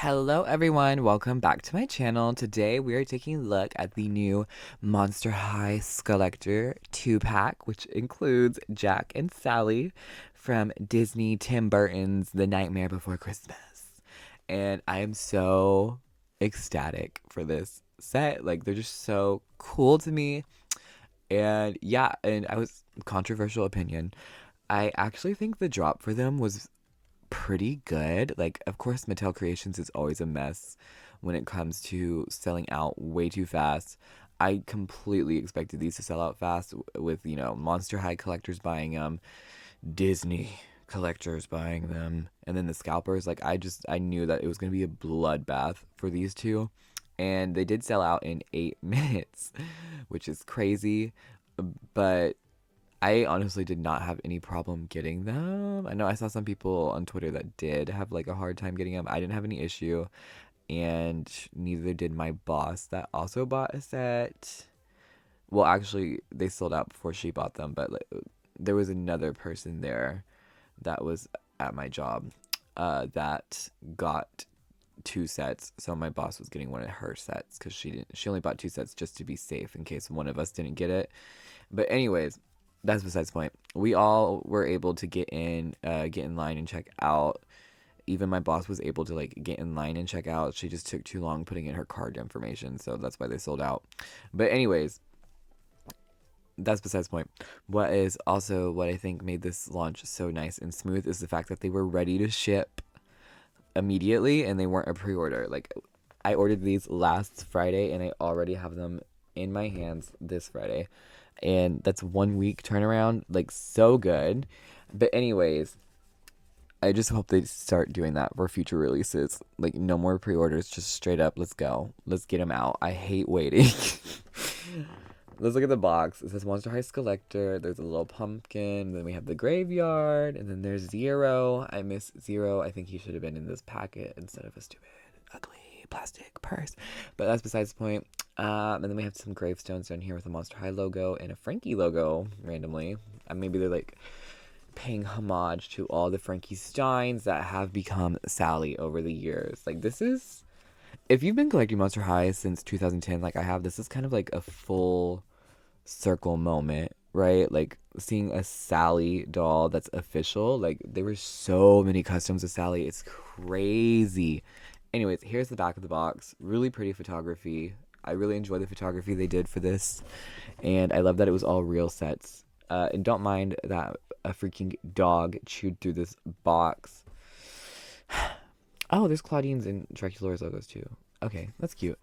Hello everyone, welcome back to my channel. Today we are taking a look at the new Monster High Skullector 2-pack, which includes Jack and Sally from Disney Tim Burton's The Nightmare Before Christmas. And I am so ecstatic for this set. Like, they're just so cool to me. And yeah, and I was controversial opinion. I actually think the drop for them was pretty good. Like, of course, Mattel Creations is always a mess when it comes to selling out way too fast. I completely expected these to sell out fast with, Monster High collectors buying them, Disney collectors buying them, and then the scalpers. Like, I knew that it was going to be a bloodbath for these two. And they did sell out in 8 minutes, which is crazy. But I honestly did not have any problem getting them. I know I saw some people on Twitter that did have like a hard time getting them. I didn't have any issue, and neither did my boss that also bought a set. Well, actually, they sold out before she bought them, but like, there was another person there that was at my job that got 2 sets. So my boss was getting one of her sets because she only bought 2 sets just to be safe in case one of us didn't get it. But anyways, that's besides the point. We all were able to get in line and check out. Even my boss was able to like get in line and check out. She just took too long putting in her card information, so that's why they sold out. But anyways, that's besides the point. What I think made this launch so nice and smooth is the fact that they were ready to ship immediately and they weren't a pre-order. Like, I ordered these last Friday and I already have them in my hands this Friday. And that's 1 week turnaround, like, so good. But anyways, I just hope they start doing that for future releases. Like, no more pre-orders, just straight up, let's go. Let's get them out. I hate waiting. Let's look at the box. It says Monster High Skullector. There's a little pumpkin. Then we have the graveyard. And then there's Zero. I miss Zero. I think he should have been in this packet instead of a stupid, ugly plastic purse. But that's besides the point. And then we have some gravestones down here with a Monster High logo and a Frankie logo randomly. Maybe they're like paying homage to all the Frankie Steins that have become Sally over the years. Like, this is, if you've been collecting Monster High since 2010, like I have, this is kind of like a full circle moment, right? Like, seeing a Sally doll that's official. Like, there were so many customs of Sally. It's crazy. Anyways, here's the back of the box. Really pretty photography. I really enjoy the photography they did for this, and I love that it was all real sets. And don't mind that a freaking dog chewed through this box. Oh, there's Claudine's and Dracula's logos too. Okay, that's cute.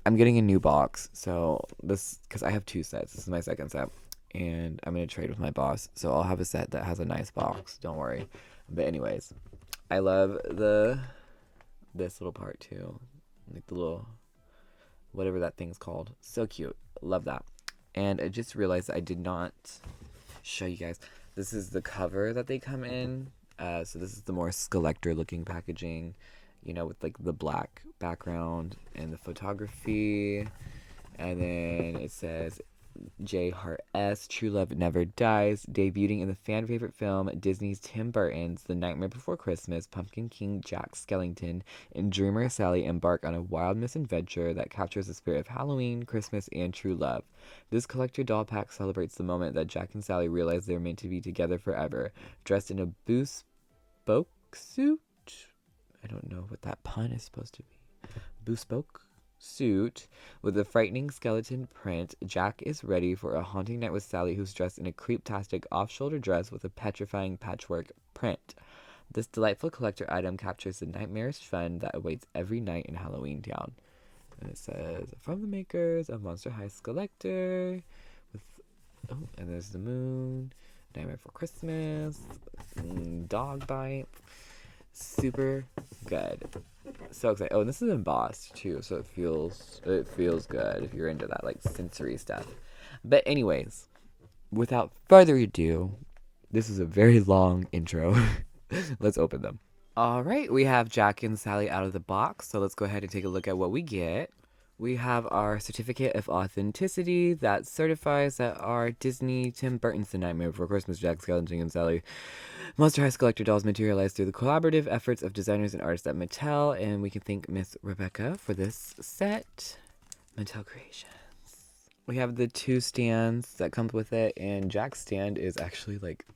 I'm getting a new box, so this, because I have 2 sets. This is my second set, and I'm gonna trade with my boss, so I'll have a set that has a nice box. Don't worry. But anyways, I love this little part too, like the little, whatever that thing's called. So cute. Love that. And I just realized I did not show you guys. This is the cover that they come in. So this is the more Skullector looking packaging, with like the black background and the photography. And then it says J. Hart S. True Love Never Dies, debuting in the fan favorite film Disney's Tim Burton's The Nightmare Before Christmas. Pumpkin King Jack Skellington and Dreamer Sally embark on a wild misadventure that captures the spirit of Halloween, Christmas, and true love. This collector doll pack celebrates the moment that Jack and Sally realize they're meant to be together forever. Dressed in a bespoke suit? I don't know what that pun is supposed to be. Bespoke suit with a frightening skeleton print, Jack is ready for a haunting night with Sally, who's dressed in a creep-tastic off-shoulder dress with a petrifying patchwork print. This delightful collector item captures the nightmarish fun that awaits every night in Halloween Town. And it says, from the makers of Monster High Skullector, and there's the moon, Nightmare Before Christmas, dog bite. Super good. So excited. Oh, and this is embossed too, so it feels good if you're into that like sensory stuff. But anyways, without further ado, this is a very long intro. Let's open them. All right, we have Jack and Sally out of the box, so let's go ahead and take a look at what we get. We have our certificate of authenticity that certifies that our Disney Tim Burton's The Nightmare Before Christmas, Jack Skellington and Sally Monster High Skullector dolls materialized through the collaborative efforts of designers and artists at Mattel, and we can thank Miss Rebecca for this set. Mattel Creations. We have the 2 stands that come with it, and Jack's stand is actually like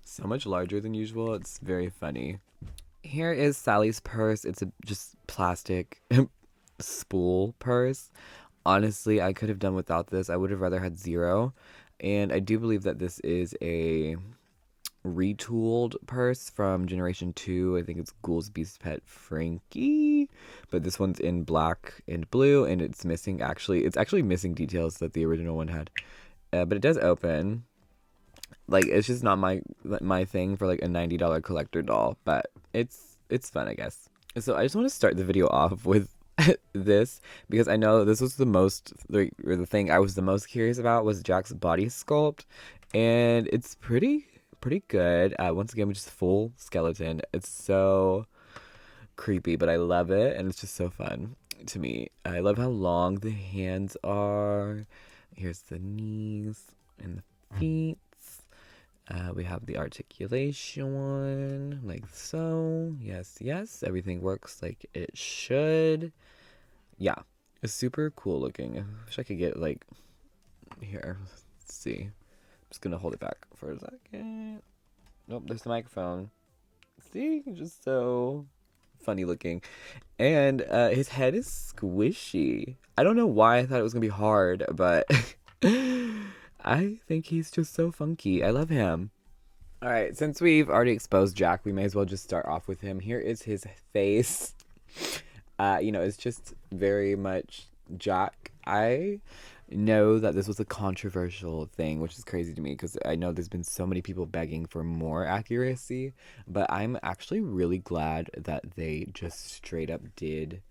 so much larger than usual. It's very funny. Here is Sally's purse. It's a just plastic spool purse. Honestly, I could have done without this. I would have rather had 0. And I do believe that this is a retooled purse from Generation 2. I think it's Ghoul's Beast Pet Frankie. But this one's in black and blue, and it's missing it's actually missing details that the original one had. But it does open. Like, it's just not my thing for like a $90 collector doll, but it's fun, I guess. So I just want to start the video off with this because I know this was the thing I was the most curious about was Jack's body sculpt, and it's pretty good. Once again, just full skeleton. It's so creepy, but I love it, and it's just so fun to me. I love how long the hands are. Here's the knees and the feet. We have the articulation, like so. Yes, everything works like it should. Yeah, it's super cool looking. I wish I could get like, here, let's see. I'm just gonna hold it back for a second. Nope, there's the microphone. See, just so funny looking. And his head is squishy. I don't know why I thought it was gonna be hard, but I think he's just so funky. I love him. All right, since we've already exposed Jack, we may as well just start off with him. Here is his face. It's just very much Jack. I know that this was a controversial thing, which is crazy to me because I know there's been so many people begging for more accuracy, but I'm actually really glad that they just straight up did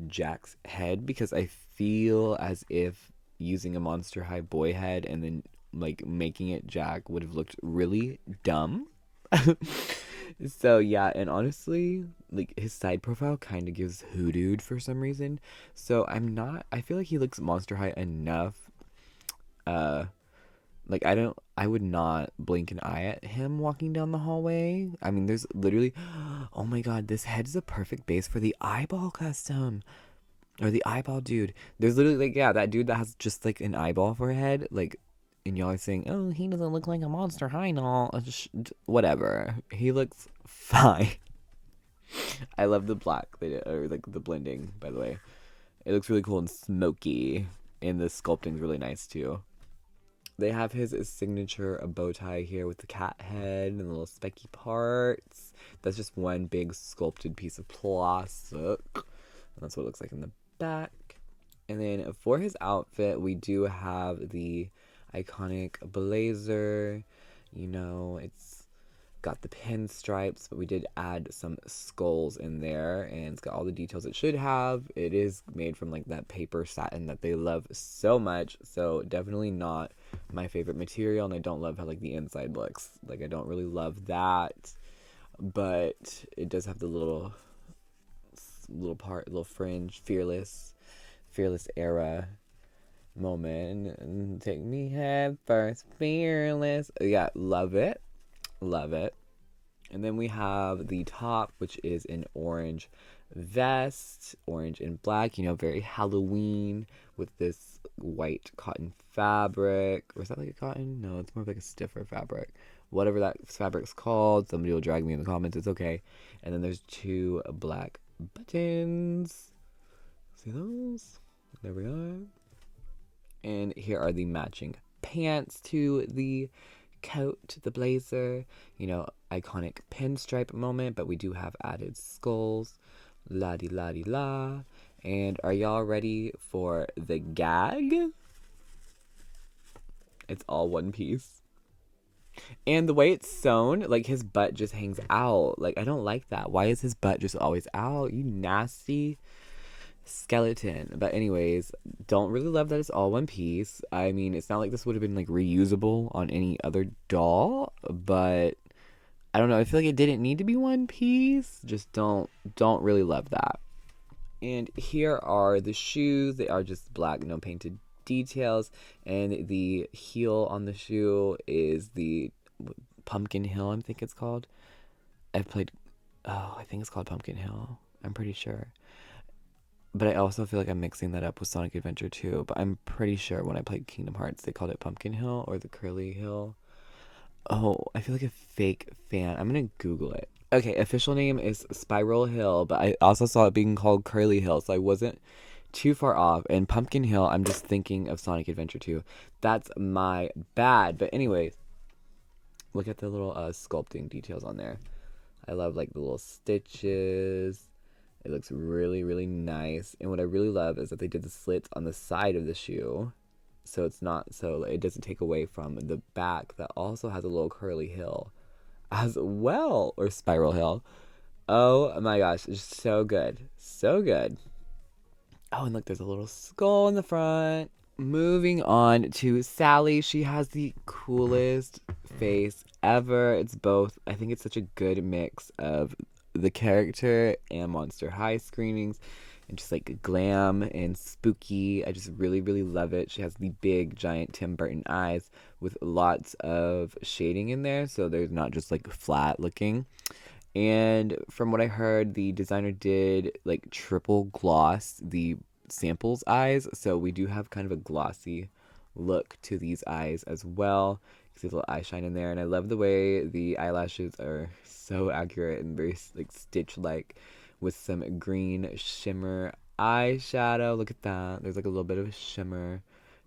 Jack's head because I feel as if using a Monster High boy head and then like making it Jack would have looked really dumb. So yeah, and honestly, like his side profile kind of gives hoodooed for some reason. So I feel like he looks Monster High enough. Like I would not blink an eye at him walking down the hallway. I mean, there's literally, oh my god, this head is a perfect base for the eyeball custom. Or the eyeball dude. There's literally, like, yeah, that dude that has just, like, an eyeball for a head. Like, and y'all are saying, oh, he doesn't look like a Monster High doll. Whatever. He looks fine. I love the black. Or, like, the blending, by the way. It looks really cool and smoky. And the sculpting's really nice, too. They have his signature bow tie here with the cat head and the little specky parts. That's just one big sculpted piece of plastic. And that's what it looks like in the back. And then for his outfit, we do have the iconic blazer. It's got the pinstripes, but we did add some skulls in there, and it's got all the details it should have. It is made from like that paper satin that they love so much, so definitely not my favorite material, and I don't love how like the inside looks. Like I don't really love that, but it does have the little fringe, fearless era moment, and take me head first, fearless. Yeah, love it. And then we have the top, which is an orange vest, orange and black, very Halloween, with this white cotton fabric. Or is that like a cotton? No, it's more like a stiffer fabric. Whatever that fabric's called, somebody will drag me in the comments. It's okay. And then there's 2 black buttons. See those? There we are. And here are the matching pants to the coat, the blazer. Iconic pinstripe moment, but we do have added skulls. La-di-la-di-la. And are y'all ready for the gag? It's all one piece. And the way it's sewn, like his butt just hangs out. Like I don't like that. Why is his butt just always out? You nasty skeleton. But anyways, don't really love that it's all one piece. I mean, it's not like this would have been like reusable on any other doll, but I don't know. I feel like it didn't need to be one piece. Just don't really love that. And here are the shoes. They are just black, no painted details. And the heel on the shoe is the Pumpkin Hill, I think it's called. I've played, oh, I think it's called Pumpkin Hill. I'm pretty sure. But I also feel like I'm mixing that up with Sonic Adventure 2. But I'm pretty sure when I played Kingdom Hearts, they called it Pumpkin Hill or the Curly Hill. Oh, I feel like a fake fan. I'm gonna Google it. Okay, official name is Spiral Hill, but I also saw it being called Curly Hill, so I wasn't too far off. And Pumpkin Hill, I'm just thinking of Sonic Adventure 2. That's my bad. But anyways, look at the little sculpting details on there. I love like the little stitches. It looks really, really nice. And what I really love is that they did the slits on the side of the shoe. So it's not, so it doesn't take away from the back that also has a little curly hill as well, or spiral hill. Oh my gosh, it's so good. So good. Oh, and look, there's a little skull in the front. Moving on to Sally. She has the coolest face ever. It's both, I think it's such a good mix of the character and Monster High screenings, and just like glam and spooky. I just really, really love it. She has the big, giant Tim Burton eyes with lots of shading in there, so there's not just like flat looking. And from what I heard, the designer did like triple gloss the samples eyes, so we do have kind of a glossy look to these eyes as well. You see a little eye shine in there, and I love the way the eyelashes are so accurate and very like stitch like with some green shimmer eyeshadow. Look at that. There's like a little bit of a shimmer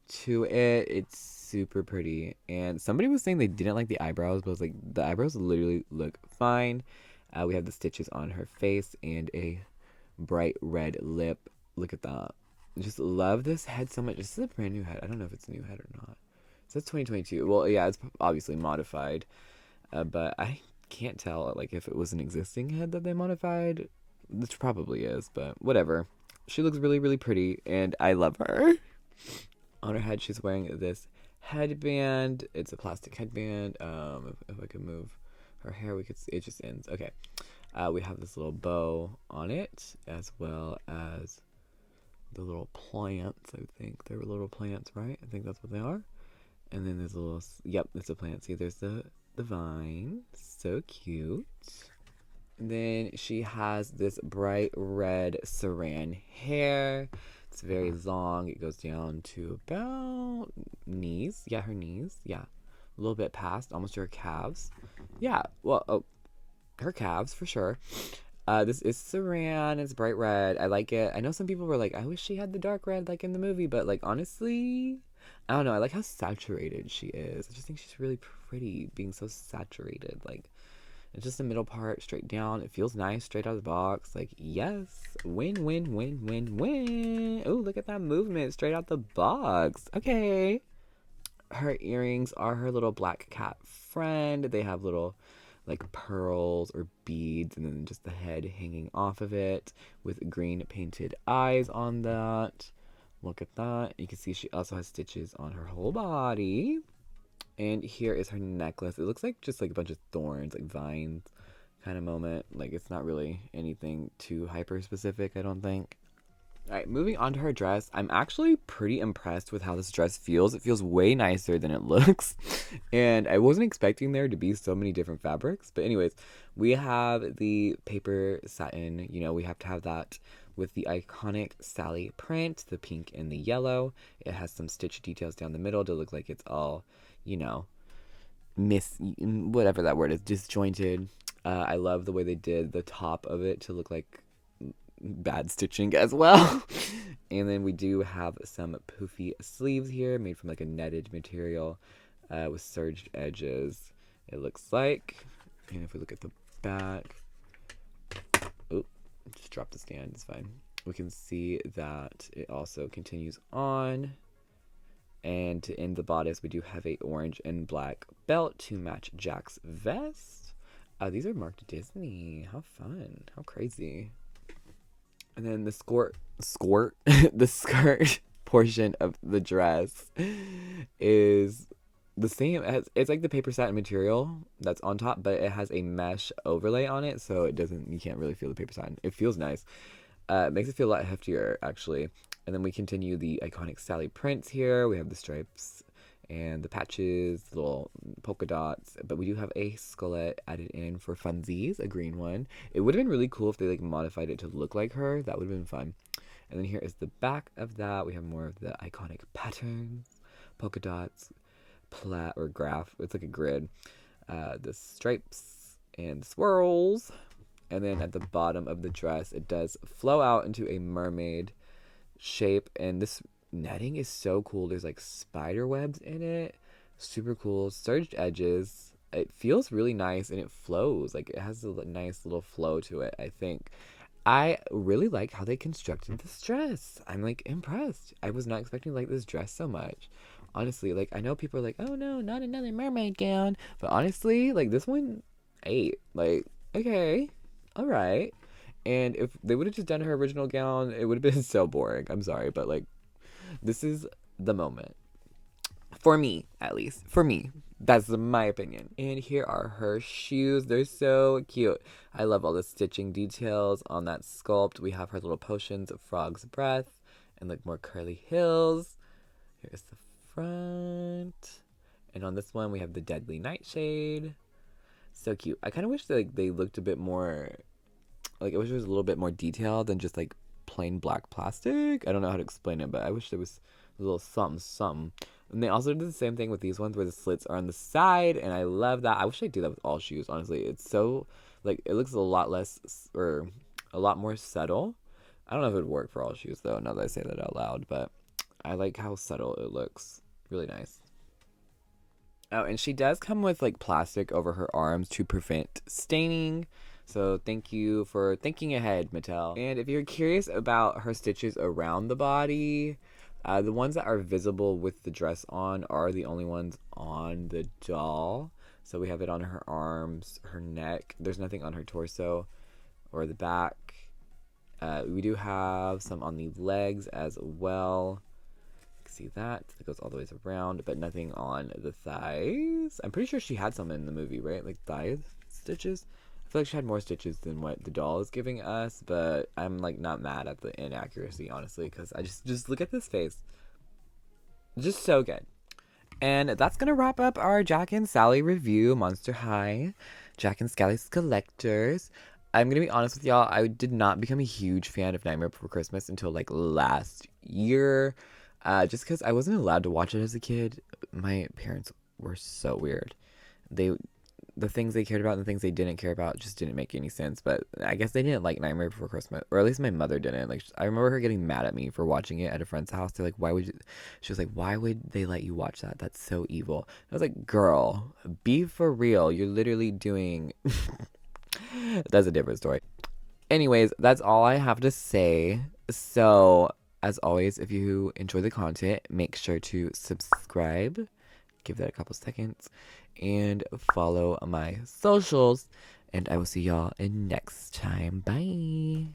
to it. It's super pretty. And somebody was saying they didn't like the eyebrows, but I was like, the eyebrows literally look fine. We have the stitches on her face and a bright red lip. Look at that. Just love this head so much. This is a brand new head. I don't know if it's a new head or not. It says 2022. Well, yeah, it's obviously modified. But I can't tell like if it was an existing head that they modified. Which probably is, but whatever. She looks really, really pretty, and I love her. On her head, she's wearing this headband. It's a plastic headband. If I could move her hair, we could see it just ends. Okay. We have this little bow on it, as well as the little plants. I think they were little plants, right? I think that's what they are. And then there's a little, yep, it's a plant. See, there's the vine. So cute. And then she has this bright red saran hair. It's very long. It goes down to about knees. Yeah, her knees. Yeah. A little bit past, almost to her calves. Yeah, well, oh, her calves for sure. This is saran. It's bright red. I like it. I know some people were like, I wish she had the dark red like in the movie, but like honestly, I don't know. I like how saturated she is. I just think she's really pretty being so saturated. Like, it's just the middle part straight down. It feels nice straight out of the box. Like, yes. Win, win, win, win, win. Oh, look at that movement straight out the box. Okay. Her earrings are her little black cat friend. They have little like pearls or beads, and then just the head hanging off of it with green painted eyes on that. Look at that. You can see she also has stitches on her whole body. And here is her necklace. It looks like just like a bunch of thorns, like vines kind of moment. Like, it's not really anything too hyper specific, I don't think. All right, moving on to her dress. I'm actually pretty impressed with how this dress feels. It feels way nicer than it looks. And I wasn't expecting there to be so many different fabrics. But anyways, we have the paper satin. You know, we have to have that with the iconic Sally print, the pink and the yellow. It has some stitch details down the middle to look like it's all, you know, whatever that word is, disjointed. I love the way they did the top of it to look like bad stitching as well. And then we do have some poofy sleeves here made from like a netted material with serged edges, it looks like. And if we look at the back, oh, just drop the stand, it's fine. We can see that it also continues on. And to end the bodice, we do have a orange and black belt to match Jack's vest. These are marked Disney. How fun. How crazy. And then the the skirt portion of the dress is the same as, it's like the paper satin material that's on top, but it has a mesh overlay on it, so it doesn't, you can't really feel the paper satin. It feels nice. It makes it feel a lot heftier, actually. And then we continue the iconic Sally prints here. We have the stripes and the patches, the little polka dots. But we do have a skullet added in for funsies, a green one. It would have been really cool if they like modified it to look like her. That would have been fun. And then here is the back of that. We have more of the iconic patterns, polka dots, plat or graph. It's like a grid. The stripes and swirls. And then at the bottom of the dress, it does flow out into a mermaid shape. And this netting is so cool. There's like spider webs in it. Super cool. Serged edges. It feels really nice and it flows. Like it has a nice little flow to it, I think. I really like how they constructed this dress. I'm like impressed. I was not expecting to like this dress so much. Honestly, like I know people are like, oh no, not another mermaid gown. But honestly, like this one ate. Like, okay. All right. And if they would have just done her original gown, it would have been so boring. I'm sorry, but like, this is the moment. For me, at least. For me. That's my opinion. And here are her shoes. They're so cute. I love all the stitching details on that sculpt. We have her little potions of frog's breath and like more curly heels. Here's the front. And on this one, we have the deadly nightshade. So cute. I kind of wish like they looked a bit more, like I wish it was a little bit more detailed than just like plain black plastic. I don't know how to explain it, but I wish there was a little something. And they also did the same thing with these ones where the slits are on the side, and I love that. I wish I'd do that with all shoes, honestly. It's so, like, it looks a lot less, or a lot more subtle. I don't know if it would work for all shoes, though, now that I say that out loud, but I like how subtle it looks. Really nice. Oh, and she does come with like plastic over her arms to prevent staining. So thank you for thinking ahead, Mattel. And if you're curious about her stitches around the body, the ones that are visible with the dress on are the only ones on the doll. So we have it on her arms, her neck. There's nothing on her torso or the back. We do have some on the legs as well. See that it goes all the way around, but nothing on the thighs. I'm pretty sure she had some in the movie, right? Like thigh stitches. I feel like she had more stitches than what the doll is giving us, but I'm like not mad at the inaccuracy, honestly, because I just look at this face, just so good. And that's gonna wrap up our Jack and Sally review, Monster High, Jack and Sally Skullectors. I'm gonna be honest with y'all, I did not become a huge fan of Nightmare Before Christmas until like last year. Just because I wasn't allowed to watch it as a kid. My parents were so weird. The things they cared about and the things they didn't care about just didn't make any sense. But I guess they didn't like Nightmare Before Christmas, or at least my mother didn't. Like I remember her getting mad at me for watching it at a friend's house. They're like, "Why would you?" She was like, "Why would they let you watch that? That's so evil." I was like, "Girl, be for real. You're literally doing." That's a different story. Anyways, that's all I have to say. So, as always, if you enjoy the content, make sure to subscribe. Give that a couple seconds. And follow my socials. And I will see y'all next time. Bye.